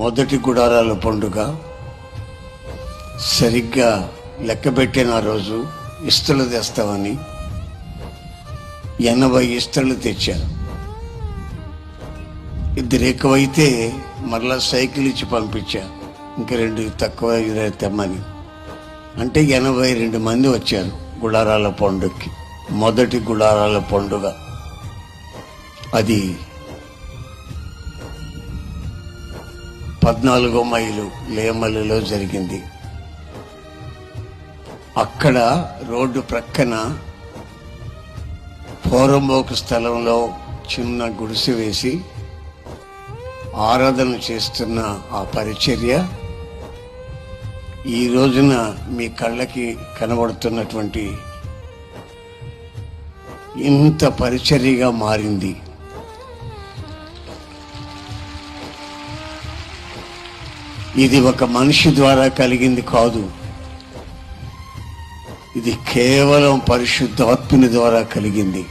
మొదటి గుడారాల పండుగ సరిగ్గా లెక్కబెట్టిన ఆ రోజు ఇస్తలు తెస్తామని 80 ఇస్తలు తెచ్చారు. ఇద్దరు ఎక్కువైతే మరలా సైకిల్ ఇచ్చి పంపించా, ఇంకా 2 తక్కువ తెమ్మని. అంటే 82 మంది వచ్చారు గుడారాల పండుగకి. మొదటి గుడారాల పండుగ అది 14వ మైలు లేమల్లిలో జరిగింది. అక్కడ రోడ్డు ప్రక్కన పోరంబోకు స్థలంలో చిన్న గుడిసె వేసి ఆరాధన చేస్తున్న ఆ పరిచర్య ఈ రోజున మీ కళ్ళకి కనబడుతున్నటువంటి ఇంత పరిచర్యగా మారింది. ఇది ఒక మనిషి ద్వారా కలిగింది కాదు, ఇది కేవలం పరిశుద్ధాత్ముని ద్వారా కలిగింది.